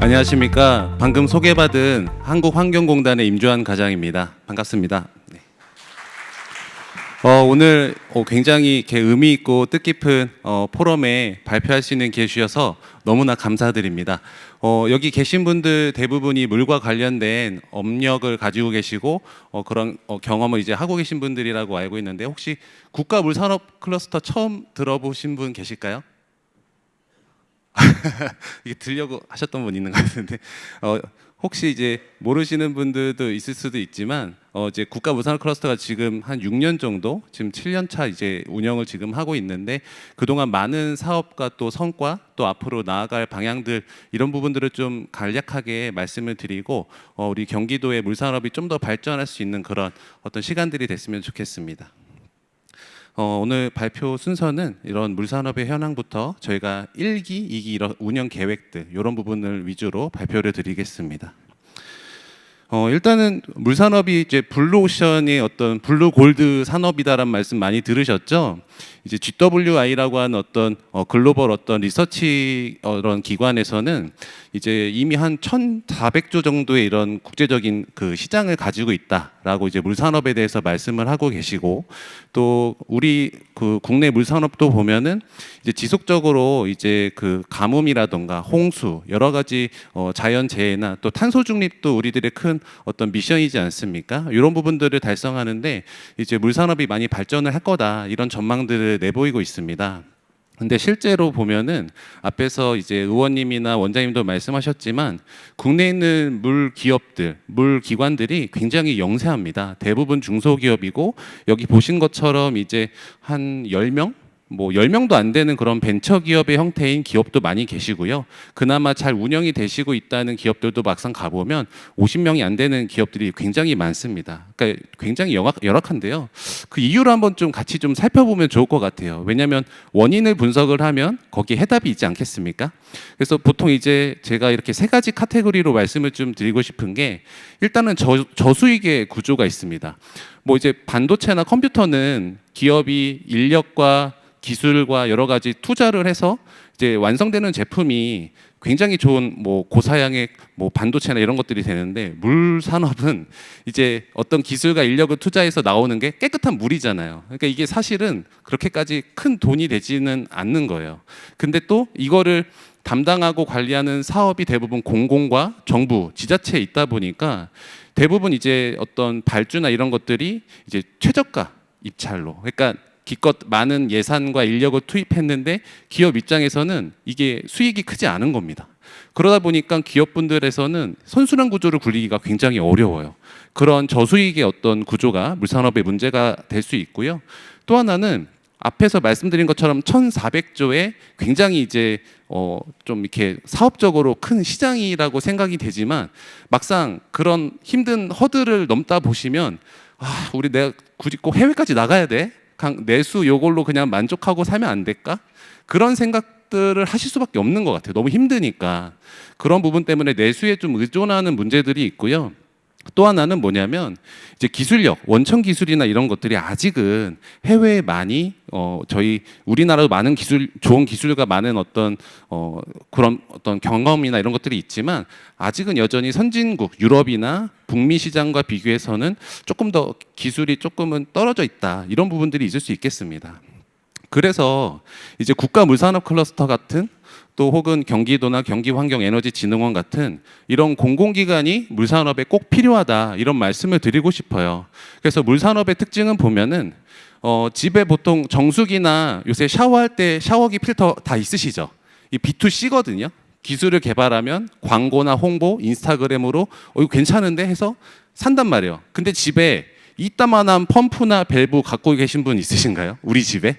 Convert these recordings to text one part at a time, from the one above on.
안녕하십니까. 방금 소개받은 한국환경공단의 임주환 과장입니다. 반갑습니다. 네. 오늘 굉장히 이렇게 의미 있고 뜻깊은 포럼에 발표할 수 있는 기회 주셔서 너무나 감사드립니다. 여기 계신 분들 대부분이 물과 관련된 업력을 가지고 계시고 그런 경험을 이제 하고 계신 분들이라고 알고 있는데, 혹시 국가물산업 클러스터 처음 들어보신 분 계실까요? 이게 들려고 하셨던 분 있는 것 같은데, 혹시 이제 모르시는 분들도 있을 수도 있지만, 이제 국가물산업 클러스터가 지금 한 6년 정도, 지금 7년 차 이제 운영을 지금 하고 있는데, 그동안 많은 사업과 또 성과, 또 앞으로 나아갈 방향들, 이런 부분들을 좀 간략하게 말씀을 드리고, 우리 경기도의 물산업이 좀 더 발전할 수 있는 그런 어떤 시간들이 됐으면 좋겠습니다. 오늘 발표 순서는 이런 물산업의 현황부터 저희가 1기, 2기 이런 운영 계획들, 이런 부분을 위주로 발표를 드리겠습니다. 일단은 물산업이 이제 블루오션의 어떤 블루골드 산업이다라는 말씀 많이 들으셨죠? 이제 GWI라고 하는 어떤 글로벌 어떤 리서치 이런 기관에서는 이제 이미 한 1,400조 정도의 이런 국제적인 그 시장을 가지고 있다라고 이제 물산업에 대해서 말씀을 하고 계시고, 또 우리 그 국내 물산업도 보면은 이제 지속적으로 이제 그 가뭄이라던가 홍수, 여러 가지 자연 재해나 또 탄소 중립도 우리들의 큰 어떤 미션이지 않습니까? 이런 부분들을 달성하는데 이제 물산업이 많이 발전을 할 거다, 이런 전망들을 내보이고 있습니다. 근데 실제로 보면은 앞에서 이제 의원님이나 원장님도 말씀하셨지만 국내에 있는 물 기업들, 물 기관들이 굉장히 영세합니다. 대부분 중소기업이고, 여기 보신 것처럼 이제 한 10명? 뭐 10명도 안 되는 그런 벤처기업의 형태인 기업도 많이 계시고요. 그나마 잘 운영이 되시고 있다는 기업들도 막상 가보면 50명이 안 되는 기업들이 굉장히 많습니다. 그러니까 굉장히 열악한데요. 그 이유를 한번 좀 같이 좀 살펴보면 좋을 것 같아요. 왜냐하면 원인을 분석을 하면 거기에 해답이 있지 않겠습니까? 그래서 보통 이제 제가 이렇게 세 가지 카테고리로 말씀을 좀 드리고 싶은 게, 일단은 저수익의 구조가 있습니다. 뭐 이제 반도체나 컴퓨터는 기업이 인력과 기술과 여러 가지 투자를 해서 이제 완성되는 제품이 굉장히 좋은 뭐 고사양의 뭐 반도체나 이런 것들이 되는데, 물 산업은 이제 어떤 기술과 인력을 투자해서 나오는 게 깨끗한 물이잖아요. 그러니까 이게 사실은 그렇게까지 큰 돈이 되지는 않는 거예요. 근데 또 이거를 담당하고 관리하는 사업이 대부분 공공과 정부, 지자체에 있다 보니까 대부분 이제 어떤 발주나 이런 것들이 이제 최저가 입찰로, 그러니까 기껏 많은 예산과 인력을 투입했는데 기업 입장에서는 이게 수익이 크지 않은 겁니다. 그러다 보니까 기업분들에서는 선순환 구조를 굴리기가 굉장히 어려워요. 그런 저수익의 어떤 구조가 물산업의 문제가 될 수 있고요. 또 하나는 앞에서 말씀드린 것처럼 1,400조의 굉장히 이제 좀 이렇게 사업적으로 큰 시장이라고 생각이 되지만, 막상 그런 힘든 허들을 넘다 보시면 우리 내가 굳이 꼭 해외까지 나가야 돼? 내수 요걸로 그냥 만족하고 살면 안 될까? 그런 생각들을 하실 수밖에 없는 것 같아요. 너무 힘드니까. 그런 부분 때문에 내수에 좀 의존하는 문제들이 있고요. 또 하나는 뭐냐면 이제 기술력, 원천 기술이나 이런 것들이 아직은 해외에 많이 저희 우리나라도 많은 좋은 기술가 많은 어떤 그런 어떤 경험이나 이런 것들이 있지만, 아직은 여전히 선진국 유럽이나 북미 시장과 비교해서는 조금 더 기술이 조금은 떨어져 있다, 이런 부분들이 있을 수 있겠습니다. 그래서 이제 국가물산업 클러스터 같은, 또 혹은 경기도나 경기환경에너지진흥원 같은 이런 공공기관이 물산업에 꼭 필요하다, 이런 말씀을 드리고 싶어요. 그래서 물산업의 특징은 보면은 집에 보통 정수기나 요새 샤워할 때 샤워기 필터 다 있으시죠? 이 B2C거든요. 기술을 개발하면 광고나 홍보, 인스타그램으로 이거 괜찮은데 해서 산단 말이에요. 근데 집에 이따만한 펌프나 밸브 갖고 계신 분 있으신가요? 우리 집에?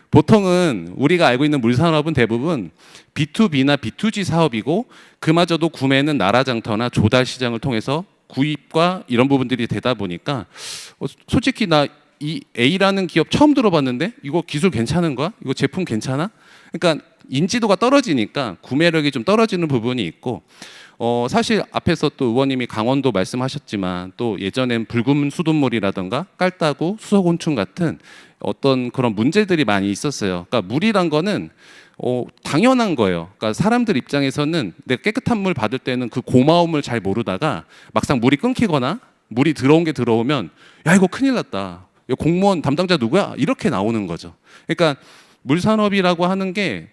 보통은 우리가 알고 있는 물산업은 대부분 B2B나 B2G 사업이고, 그마저도 구매는 나라장터나 조달 시장을 통해서 구입과 이런 부분들이 되다 보니까 솔직히 나 이 A라는 기업 처음 들어봤는데 이거 기술 괜찮은 거야? 이거 제품 괜찮아? 그러니까 인지도가 떨어지니까 구매력이 좀 떨어지는 부분이 있고, 사실 앞에서 또 의원님이 강원도 말씀하셨지만 또 예전엔 붉은 수돗물이라던가 깔따구, 수소곤충 같은 어떤 그런 문제들이 많이 있었어요. 그러니까 물이란 거는 당연한 거예요. 그러니까 사람들 입장에서는 내가 깨끗한 물 받을 때는 그 고마움을 잘 모르다가 막상 물이 끊기거나 물이 들어온 게 들어오면 야 이거 큰일 났다. 이거 공무원 담당자 누구야? 이렇게 나오는 거죠. 그러니까 물산업이라고 하는 게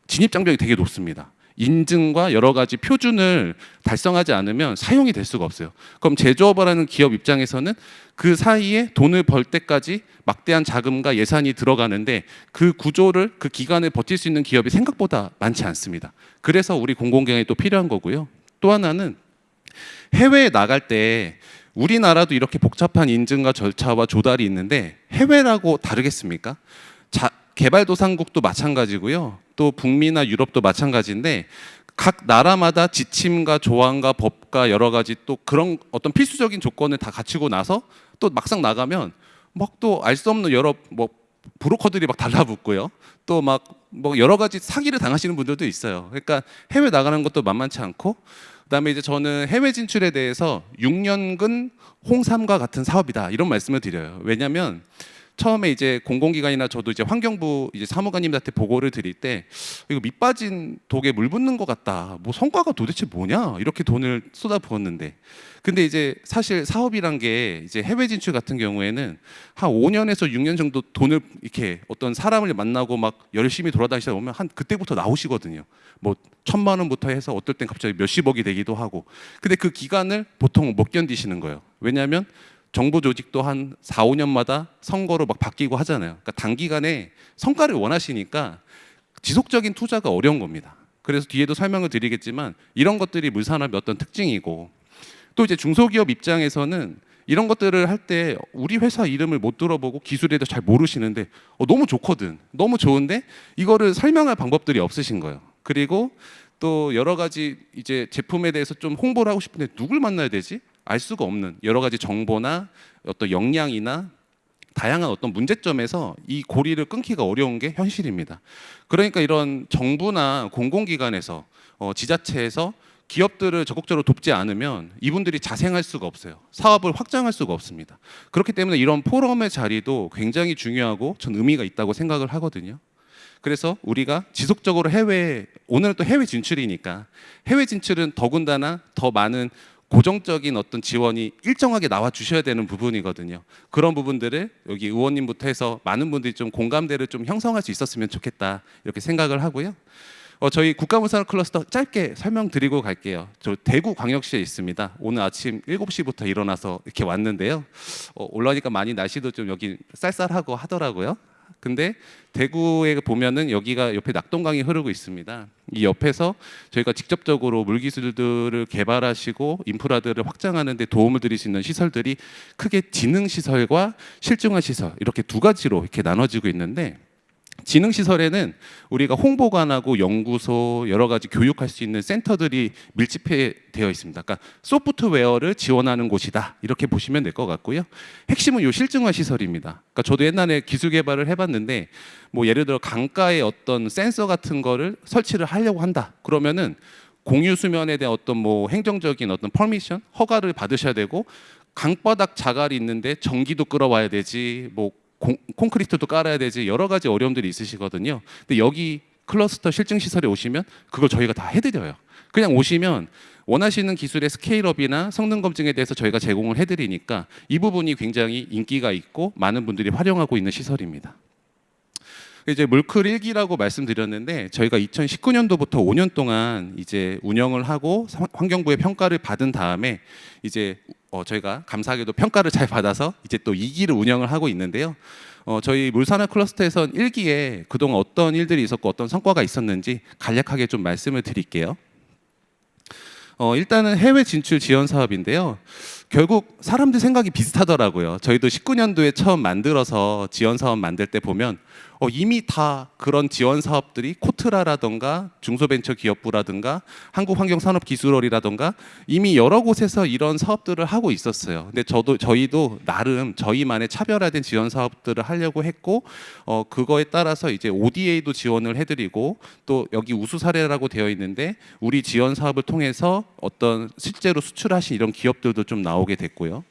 진입장벽이 되게 높습니다. 인증과 여러 가지 표준을 달성하지 않으면 사용이 될 수가 없어요. 그럼 제조업을 하는 기업 입장에서는 그 사이에 돈을 벌 때까지 막대한 자금과 예산이 들어가는데 그 구조를 그 기간을 버틸 수 있는 기업이 생각보다 많지 않습니다. 그래서 우리 공공기관이 또 필요한 거고요. 또 하나는 해외에 나갈 때 우리나라도 이렇게 복잡한 인증과 절차와 조달이 있는데 해외라고 다르겠습니까? 개발도상국도 마찬가지고요. 또 북미나 유럽도 마찬가지인데 각 나라마다 지침과 조항과 법과 여러 가지 또 그런 어떤 필수적인 조건을 다 갖추고 나서 또 막상 나가면 막 또 알 수 없는 여러 뭐 브로커들이 막 달라붙고요. 또 막 뭐 여러 가지 사기를 당하시는 분들도 있어요. 그러니까 해외 나가는 것도 만만치 않고 그다음에 이제 저는 해외 진출에 대해서 6년근 홍삼과 같은 사업이다 이런 말씀을 드려요. 왜냐하면 처음에 이제 공공기관이나 저도 이제 환경부 이제 사무관님한테 보고를 드릴 때 이거 밑 빠진 독에 물 붓는 것 같다. 뭐 성과가 도대체 뭐냐? 이렇게 돈을 쏟아부었는데, 근데 이제 사실 사업이란 게 이제 해외 진출 같은 경우에는 한 5년에서 6년 정도 돈을 이렇게 어떤 사람을 만나고 막 열심히 돌아다니시다 보면 한 그때부터 나오시거든요. 뭐 1,000만 원부터 해서 어떨 땐 갑자기 몇십억이 되기도 하고. 근데 그 기간을 보통 못 견디시는 거예요. 왜냐하면 정부 조직도 한 4, 5년마다 선거로 막 바뀌고 하잖아요. 그러니까 단기간에 성과를 원하시니까 지속적인 투자가 어려운 겁니다. 그래서 뒤에도 설명을 드리겠지만 이런 것들이 물산업의 어떤 특징이고, 또 이제 중소기업 입장에서는 이런 것들을 할 때 우리 회사 이름을 못 들어보고 기술에 대해서 잘 모르시는데 너무 좋거든. 너무 좋은데 이거를 설명할 방법들이 없으신 거예요. 그리고 또 여러 가지 이제 제품에 대해서 좀 홍보를 하고 싶은데 누굴 만나야 되지? 알 수가 없는 여러 가지 정보나 어떤 역량이나 다양한 어떤 문제점에서 이 고리를 끊기가 어려운 게 현실입니다. 그러니까 이런 정부나 공공기관에서 지자체에서 기업들을 적극적으로 돕지 않으면 이분들이 자생할 수가 없어요. 사업을 확장할 수가 없습니다. 그렇기 때문에 이런 포럼의 자리도 굉장히 중요하고 전 의미가 있다고 생각을 하거든요. 그래서 우리가 지속적으로 오늘은 또 해외 진출이니까 해외 진출은 더군다나 더 많은 고정적인 어떤 지원이 일정하게 나와 주셔야 되는 부분이거든요. 그런 부분들을 여기 의원님부터 해서 많은 분들이 좀 공감대를 좀 형성할 수 있었으면 좋겠다 이렇게 생각을 하고요. 저희 국가물산업 클러스터 짧게 설명드리고 갈게요. 저 대구광역시에 있습니다. 오늘 아침 7시부터 일어나서 이렇게 왔는데요. 올라오니까 많이 날씨도 좀 여기 쌀쌀하고 하더라고요. 근데 대구에 보면은 여기가 옆에 낙동강이 흐르고 있습니다. 이 옆에서 저희가 직접적으로 물기술들을 개발하시고 인프라들을 확장하는 데 도움을 드릴 수 있는 시설들이 크게 지능시설과 실증화시설 이렇게 두 가지로 이렇게 나눠지고 있는데, 지능시설에는 우리가 홍보관하고 연구소 여러 가지 교육할 수 있는 센터들이 밀집되어 있습니다. 그러니까 소프트웨어를 지원하는 곳이다 이렇게 보시면 될 것 같고요. 핵심은 요 실증화 시설입니다. 그러니까 저도 옛날에 기술 개발을 해봤는데 뭐 예를 들어 강가에 어떤 센서 같은 거를 설치를 하려고 한다. 그러면은 공유 수면에 대한 어떤 뭐 행정적인 어떤 퍼미션 허가를 받으셔야 되고, 강바닥 자갈이 있는데 전기도 끌어와야 되지 뭐 콘크리트도 깔아야 되지 여러 가지 어려움들이 있으시거든요. 근데 여기 클러스터 실증 시설에 오시면 그걸 저희가 다 해드려요. 그냥 오시면 원하시는 기술의 스케일업이나 성능 검증에 대해서 저희가 제공을 해드리니까 이 부분이 굉장히 인기가 있고 많은 분들이 활용하고 있는 시설입니다. 이제 물클 1기라고 말씀드렸는데 저희가 2019년도부터 5년 동안 이제 운영을 하고 환경부의 평가를 받은 다음에 이제 저희가 감사하게도 평가를 잘 받아서 이제 또 2기를 운영을 하고 있는데요. 저희 물산업 클러스터에선 1기에 그동안 어떤 일들이 있었고 어떤 성과가 있었는지 간략하게 좀 말씀을 드릴게요. 일단은 해외 진출 지원 사업인데요. 결국 사람들 생각이 비슷하더라고요. 저희도 19년도에 처음 만들어서 지원 사업 만들 때 보면 이미 다 그런 지원 사업들이 코트라라던가 중소벤처기업부라든가 한국환경산업기술원이라던가 이미 여러 곳에서 이런 사업들을 하고 있었어요. 근데 저희도 나름 저희만의 차별화된 지원 사업들을 하려고 했고 그거에 따라서 이제 ODA도 지원을 해드리고 또 여기 우수 사례라고 되어 있는데 우리 지원 사업을 통해서 어떤 실제로 수출하신 이런 기업들도 좀 나오게 됐고요.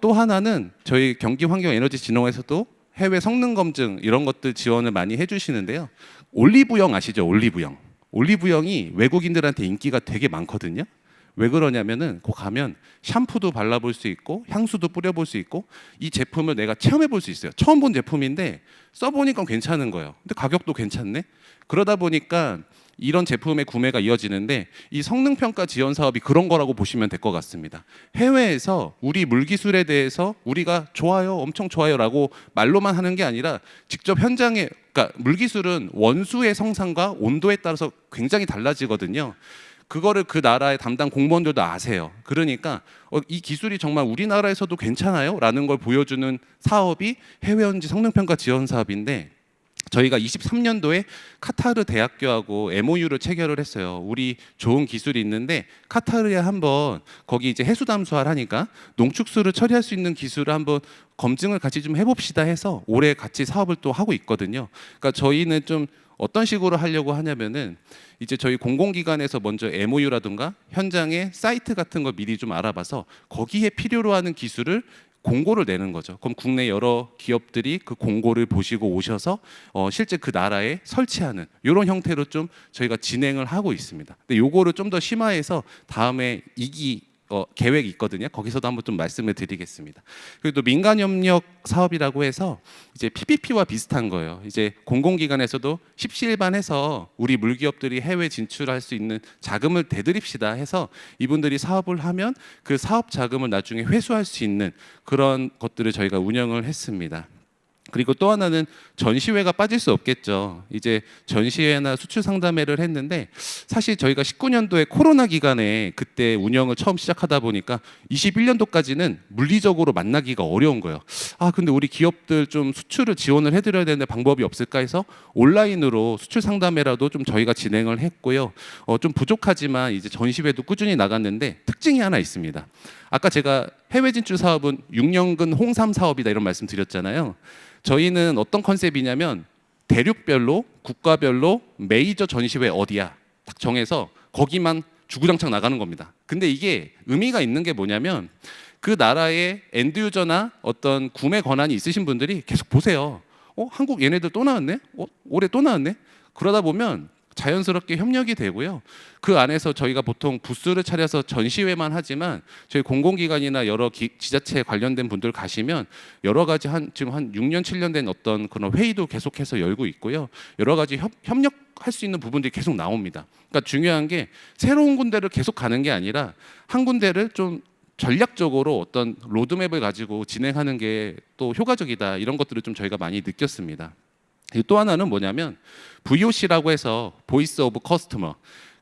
또 하나는 저희 경기환경에너지진흥원에서도 해외 성능 검증 이런 것들 지원을 많이 해주시는데요. 올리브영 아시죠? 올리브영. 올리브영이 외국인들한테 인기가 되게 많거든요. 왜 그러냐면은 거 가면 샴푸도 발라볼 수 있고 향수도 뿌려볼 수 있고 이 제품을 내가 체험해볼 수 있어요. 처음 본 제품인데 써보니까 괜찮은 거예요. 근데 가격도 괜찮네. 그러다 보니까 이런 제품의 구매가 이어지는데 이 성능평가 지원 사업이 그런 거라고 보시면 될 것 같습니다. 해외에서 우리 물기술에 대해서 우리가 좋아요, 엄청 좋아요라고 말로만 하는 게 아니라 직접 현장에, 그러니까 물기술은 원수의 성상과 온도에 따라서 굉장히 달라지거든요. 그거를 그 나라의 담당 공무원들도 아세요. 그러니까 이 기술이 정말 우리나라에서도 괜찮아요? 라는 걸 보여주는 사업이 해외 현지 성능평가 지원 사업인데 저희가 23년도에 카타르 대학교하고 MOU를 체결을 했어요. 우리 좋은 기술이 있는데 카타르에 한번 거기 이제 해수 담수화를 하니까 농축수를 처리할 수 있는 기술을 한번 검증을 같이 좀 해봅시다 해서 올해 같이 사업을 또 하고 있거든요. 그러니까 저희는 좀 어떤 식으로 하려고 하냐면은 이제 저희 공공기관에서 먼저 MOU라든가 현장의 사이트 같은 거 미리 좀 알아봐서 거기에 필요로 하는 기술을 공고를 내는 거죠. 그럼 국내 여러 기업들이 그 공고를 보시고 오셔서 실제 그 나라에 설치하는 이런 형태로 좀 저희가 진행을 하고 있습니다. 근데 요거를 좀 더 심화해서 다음에 2기 계획이 있거든요. 거기서도 한번 좀 말씀을 드리겠습니다. 그리고 또 민간협력 사업이라고 해서 이제 PPP와 비슷한 거예요. 이제 공공기관에서도 십시일반해서 우리 물기업들이 해외 진출할 수 있는 자금을 대드립시다 해서 이분들이 사업을 하면 그 사업 자금을 나중에 회수할 수 있는 그런 것들을 저희가 운영을 했습니다. 그리고 또 하나는 전시회가 빠질 수 없겠죠. 이제 전시회나 수출 상담회를 했는데 사실 저희가 19년도에 코로나 기간에 그때 운영을 처음 시작하다 보니까 21년도까지는 물리적으로 만나기가 어려운 거예요. 근데 우리 기업들 좀 수출을 지원을 해드려야 되는데 방법이 없을까 해서 온라인으로 수출 상담회라도 좀 저희가 진행을 했고요. 좀 부족하지만 이제 전시회도 꾸준히 나갔는데 특징이 하나 있습니다. 아까 제가 해외 진출 사업은 6년근 홍삼 사업이다 이런 말씀 드렸잖아요. 저희는 어떤 컨셉이냐면 대륙별로 국가별로 메이저 전시회 어디야 딱 정해서 거기만 주구장창 나가는 겁니다. 근데 이게 의미가 있는 게 뭐냐면 그 나라의 엔드 유저나 어떤 구매 권한이 있으신 분들이 계속 보세요. 한국 얘네들 또 나왔네? 올해 또 나왔네? 그러다 보면 자연스럽게 협력이 되고요. 그 안에서 저희가 보통 부스를 차려서 전시회만 하지만 저희 공공기관이나 여러 지자체 관련된 분들 가시면 여러 가지 지금 한 6년, 7년 된 어떤 그런 회의도 계속해서 열고 있고요. 여러 가지 협력할 수 있는 부분들이 계속 나옵니다. 그러니까 중요한 게 새로운 군데를 계속 가는 게 아니라 한 군데를 좀 전략적으로 어떤 로드맵을 가지고 진행하는 게 또 효과적이다 이런 것들을 좀 저희가 많이 느꼈습니다. 또 하나는 뭐냐면 VOC라고 해서 보이스 오브 커스터머.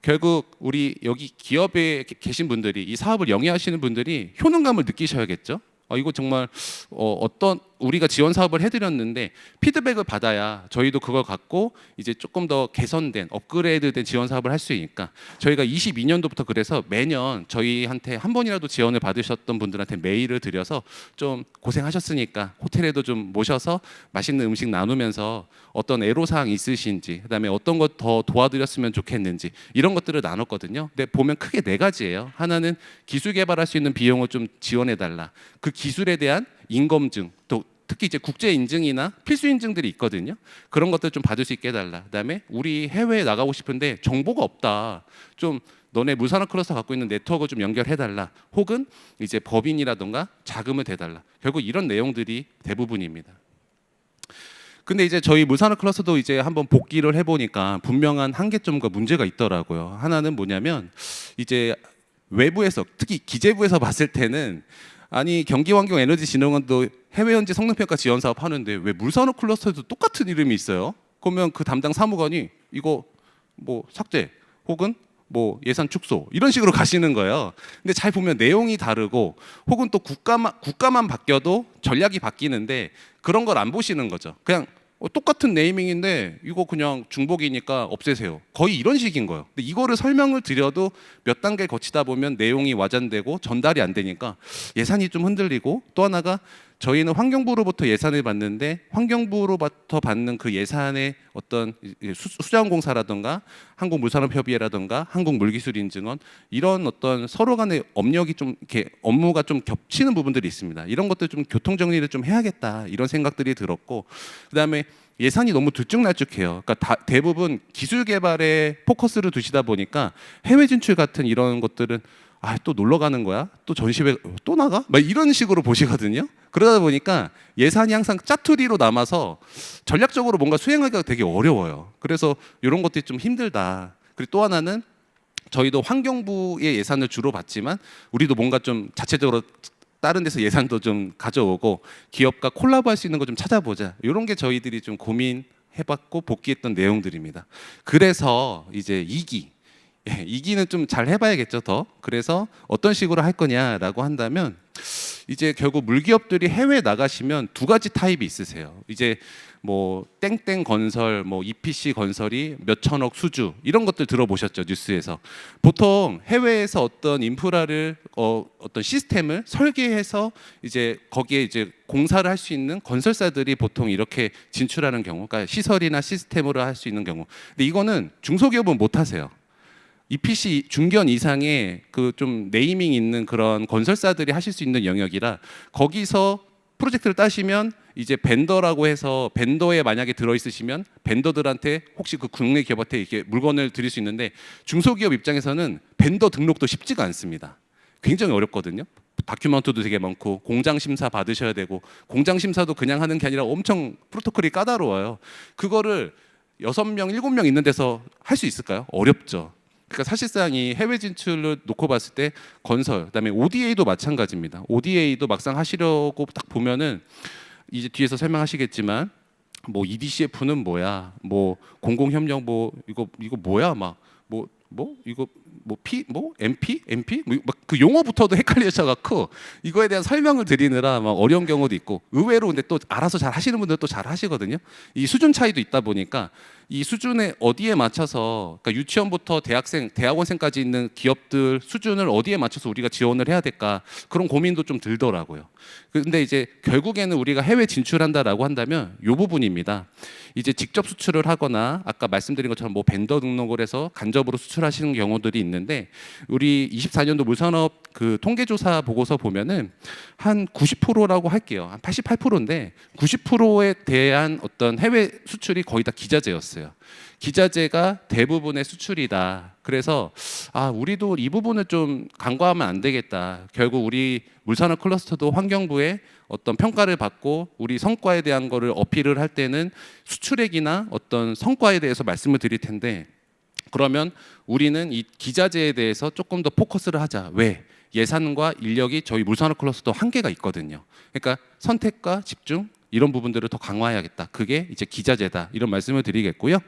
결국 우리 여기 기업에 계신 분들이 이 사업을 영위하시는 분들이 효능감을 느끼셔야겠죠. 이거 정말 어떤 우리가 지원 사업을 해드렸는데 피드백을 받아야 저희도 그걸 갖고 이제 조금 더 개선된 업그레이드된 지원 사업을 할 수 있으니까 저희가 22년도부터 그래서 매년 저희한테 한 번이라도 지원을 받으셨던 분들한테 메일을 드려서 좀 고생하셨으니까 호텔에도 좀 모셔서 맛있는 음식 나누면서 어떤 애로사항 있으신지 그다음에 어떤 것 더 도와드렸으면 좋겠는지 이런 것들을 나눴거든요. 근데 보면 크게 네 가지예요. 하나는 기술 개발할 수 있는 비용을 좀 지원해달라. 그 기술에 대한 인검증 또 특히 이제 국제 인증이나 필수 인증들이 있거든요. 그런 것들 좀 받을 수 있게 해달라. 그다음에 우리 해외에 나가고 싶은데 정보가 없다. 좀 너네 물산업 클러스터 갖고 있는 네트워크 좀 연결해달라. 혹은 이제 법인이라던가 자금을 대달라. 결국 이런 내용들이 대부분입니다. 근데 이제 저희 물산업 클러스터도 이제 한번 복귀를 해보니까 분명한 한계점과 문제가 있더라고요. 하나는 뭐냐면 이제 외부에서 특히 기재부에서 봤을 때는 아니 경기환경에너지진흥원도 해외 현지 성능평가 지원 사업 하는데 왜 물산업 클러스터에도 똑같은 이름이 있어요? 그러면 그 담당 사무관이 이거 뭐 삭제 혹은 뭐 예산 축소 이런 식으로 가시는 거예요. 근데 잘 보면 내용이 다르고 혹은 또 국가만 바뀌어도 전략이 바뀌는데 그런 걸 안 보시는 거죠. 그냥 똑같은 네이밍인데 이거 그냥 중복이니까 없애세요. 거의 이런 식인 거예요. 근데 이거를 설명을 드려도 몇 단계 거치다 보면 내용이 와전되고 전달이 안 되니까 예산이 좀 흔들리고, 또 하나가 저희는 환경부로부터 예산을 받는데 환경부로부터 받는 그 예산의 어떤 수자원공사라든가 한국물산업협의회라든가 한국물기술인증원 이런 어떤 서로 간의 업력이 좀 이렇게 업무가 좀 겹치는 부분들이 있습니다. 이런 것들 좀 교통 정리를 좀 해야겠다 이런 생각들이 들었고, 그다음에 예산이 너무 들쭉날쭉해요. 그러니까 대부분 기술 개발에 포커스를 두시다 보니까 해외 진출 같은 이런 것들은 또 놀러 가는 거야? 또 전시회 또 나가? 막 이런 식으로 보시거든요. 그러다 보니까 예산이 항상 짜투리로 남아서 전략적으로 뭔가 수행하기가 되게 어려워요. 그래서 이런 것들이 좀 힘들다. 그리고 또 하나는 저희도 환경부의 예산을 주로 받지만 우리도 뭔가 좀 자체적으로 다른 데서 예산도 좀 가져오고 기업과 콜라보할 수 있는 거 좀 찾아보자. 이런 게 저희들이 좀 고민해봤고 복귀했던 내용들입니다. 그래서 이제 2기는 좀 잘 해봐야겠죠 더. 그래서 어떤 식으로 할 거냐라고 한다면 이제 결국 물기업들이 해외 나가시면 두 가지 타입이 있으세요. 이제 뭐 땡땡 건설, 뭐 EPC 건설이 몇 천억 수주 이런 것들 들어보셨죠 뉴스에서. 보통 해외에서 어떤 인프라를 어떤 시스템을 설계해서 이제 거기에 이제 공사를 할 수 있는 건설사들이 보통 이렇게 진출하는 경우, 그러니까 시설이나 시스템으로 할 수 있는 경우. 근데 이거는 중소기업은 못 하세요. EPC 중견 이상의 그 좀 네이밍 있는 그런 건설사들이 하실 수 있는 영역이라 거기서 프로젝트를 따시면 이제 벤더라고 해서 벤더에 만약에 들어 있으시면 벤더들한테 혹시 그 국내 기업한테 이렇게 물건을 드릴 수 있는데 중소기업 입장에서는 벤더 등록도 쉽지가 않습니다. 굉장히 어렵거든요. 다큐멘터도 되게 많고 공장 심사 받으셔야 되고 공장 심사도 그냥 하는 게 아니라 엄청 프로토콜이 까다로워요. 그거를 6명, 7명 있는 데서 할 수 있을까요? 어렵죠. 그러니까 사실상 이 해외 진출을 놓고 봤을 때 건설, 그다음에 ODA도 마찬가지입니다. ODA도 막상 하시려고 딱 보면은 이제 뒤에서 설명하시겠지만 뭐 EDCF는 뭐야, 뭐 공공협력 뭐 이거 뭐야, 막 뭐 이거 뭐 MP 막 그 용어부터도 헷갈리셔갖고 이거에 대한 설명을 드리느라 막 어려운 경우도 있고, 의외로 근데 또 알아서 잘 하시는 분들 또 잘 하시거든요. 이 수준 차이도 있다 보니까 이 수준에 어디에 맞춰서, 그러니까 유치원부터 대학생, 대학원생까지 있는 기업들 수준을 어디에 맞춰서 우리가 지원을 해야 될까, 그런 고민도 좀 들더라고요. 근데 이제 결국에는 우리가 해외 진출한다라고 한다면 이 부분입니다. 이제 직접 수출을 하거나 아까 말씀드린 것처럼 뭐 벤더 등록을 해서 간접으로 수출하시는 경우들이 있는데, 우리 24년도 물산업 그 통계조사 보고서 보면은 한 90%라고 할게요. 한 88%인데 90%에 대한 어떤 해외 수출이 거의 다 기자재였어요. 기자재가 대부분의 수출이다. 그래서 우리도 이 부분을 좀 간과하면 안 되겠다. 결국 우리 물산업 클러스터도 환경부의 어떤 평가를 받고 우리 성과에 대한 거를 어필을 할 때는 수출액이나 어떤 성과에 대해서 말씀을 드릴 텐데, 그러면 우리는 이 기자재에 대해서 조금 더 포커스를 하자. 왜? 예산과 인력이 저희 물산업 클러스터 한계가 있거든요. 그러니까 선택과 집중 이런 부분들을 더 강화해야겠다. 그게 이제 기자재다. 이런 말씀을 드리겠고요.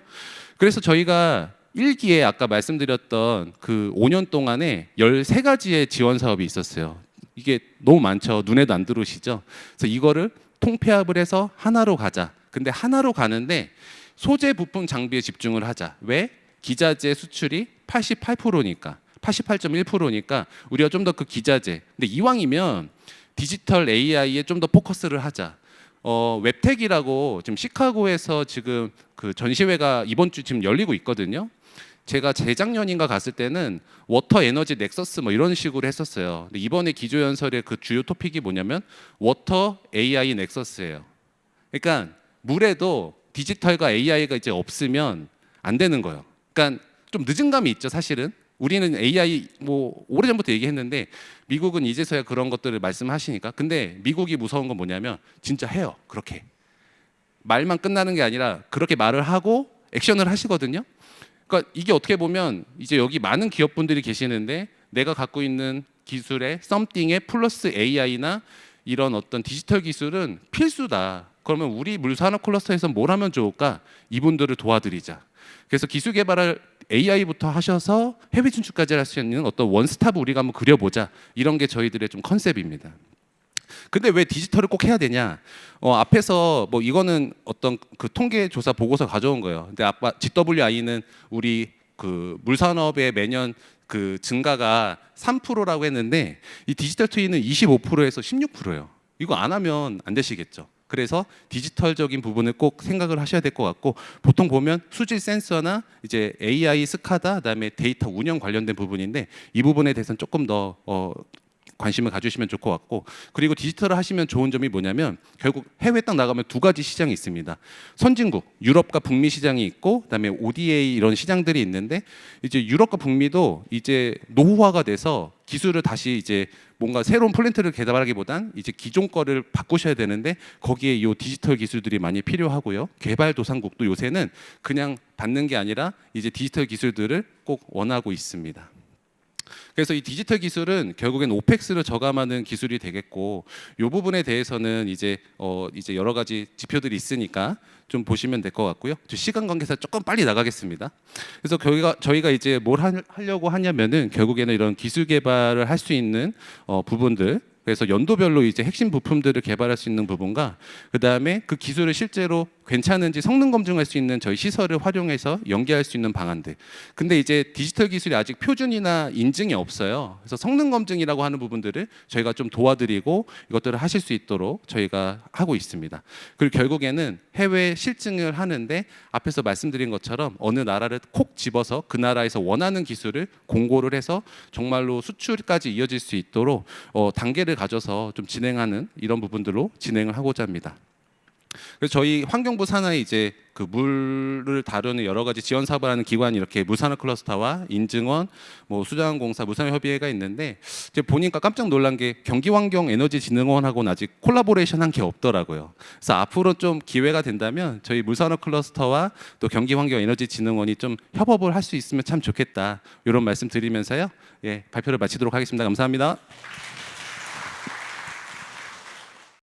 그래서 저희가 1기에 아까 말씀드렸던 그 5년 동안에 13가지의 지원 사업이 있었어요. 이게 너무 많죠. 눈에도 안 들어오시죠. 그래서 이거를 통폐합을 해서 하나로 가자. 근데 하나로 가는데 소재 부품 장비에 집중을 하자. 왜? 기자재 수출이 88%니까 88.1%니까 우리가 좀 더 그 기자재. 근데 이왕이면 디지털 AI에 좀 더 포커스를 하자. 웹텍이라고 지금 시카고에서 지금 그 전시회가 이번 주 지금 열리고 있거든요. 제가 재작년인가 갔을 때는 워터 에너지 넥서스 뭐 이런 식으로 했었어요. 근데 이번에 기조연설의 그 주요 토픽이 뭐냐면 워터 AI 넥서스예요. 그러니까 물에도 디지털과 AI가 이제 없으면 안 되는 거예요. 그러니까 좀 늦은 감이 있죠, 사실은. 우리는 AI 뭐 오래전부터 얘기했는데 미국은 이제서야 그런 것들을 말씀하시니까. 근데 미국이 무서운 건 뭐냐면 진짜 해요. 그렇게 말만 끝나는 게 아니라 그렇게 말을 하고 액션을 하시거든요. 그러니까 이게 어떻게 보면 이제 여기 많은 기업분들이 계시는데 내가 갖고 있는 기술에 썸띵에 플러스 AI나 이런 어떤 디지털 기술은 필수다. 그러면 우리 물산업 클러스터에서 뭘 하면 좋을까? 이분들을 도와드리자. 그래서 기술 개발할 AI부터 하셔서 해외 진출까지 할 수 있는 어떤 원스톱 우리가 한번 그려보자. 이런 게 저희들의 좀 컨셉입니다. 근데 왜 디지털을 꼭 해야 되냐? 앞에서 뭐 이거는 어떤 그 통계 조사 보고서 가져온 거예요. 근데 아까 GWI는 우리 그 물산업의 매년 그 증가가 3%라고 했는데 이 디지털 트윈은 25%에서 16%예요. 이거 안 하면 안 되시겠죠. 그래서 디지털적인 부분을 꼭 생각을 하셔야 될 것 같고, 보통 보면 수질 센서나 이제 AI 스카다, 그다음에 데이터 운영 관련된 부분인데 이 부분에 대해서는 조금 더 관심을 가주시면 좋을 것 같고, 그리고 디지털을 하시면 좋은 점이 뭐냐면 결국 해외 딱 나가면 두 가지 시장이 있습니다. 선진국 유럽과 북미 시장이 있고, 그다음에 ODA 이런 시장들이 있는데, 이제 유럽과 북미도 이제 노후화가 돼서 기술을 다시 이제 뭔가 새로운 플랜트를 개발하기보단 이제 기존 거를 바꾸셔야 되는데, 거기에 이 디지털 기술들이 많이 필요하고요. 개발도상국도 요새는 그냥 받는 게 아니라 이제 디지털 기술들을 꼭 원하고 있습니다. 그래서 이 디지털 기술은 결국엔 오펙스를 저감하는 기술이 되겠고, 이 부분에 대해서는 이제 여러 가지 지표들이 있으니까 좀 보시면 될 것 같고요. 시간 관계상 조금 빨리 나가겠습니다. 그래서 저희가 이제 뭘 하려고 하냐면은 결국에는 이런 기술 개발을 할 수 있는 부분들, 그래서 연도별로 이제 핵심 부품들을 개발할 수 있는 부분과, 그 다음에 그 기술을 실제로 괜찮은지 성능 검증할 수 있는 저희 시설을 활용해서 연계할 수 있는 방안들. 근데 이제 디지털 기술이 아직 표준이나 인증이 없어요. 그래서 성능 검증이라고 하는 부분들을 저희가 좀 도와드리고 이것들을 하실 수 있도록 저희가 하고 있습니다. 그리고 결국에는 해외 실증을 하는데 앞에서 말씀드린 것처럼 어느 나라를 콕 집어서 그 나라에서 원하는 기술을 공고를 해서 정말로 수출까지 이어질 수 있도록 단계를 가져서 좀 진행하는 이런 부분들로 진행을 하고자 합니다. 그래서 저희 환경부 산하에 이제 그 물을 다루는 여러 가지 지원 사업을 하는 기관이 이렇게 물산업 클러스터와 인증원, 뭐 수자원공사, 물산협의회가 있는데, 이제 보니까 깜짝 놀란 게 경기환경에너지진흥원하고는 아직 콜라보레이션한 게 없더라고요. 그래서 앞으로 좀 기회가 된다면 저희 물산업 클러스터와 또 경기환경에너지진흥원이 좀 협업을 할 수 있으면 참 좋겠다, 이런 말씀 드리면서요. 예, 발표를 마치도록 하겠습니다. 감사합니다.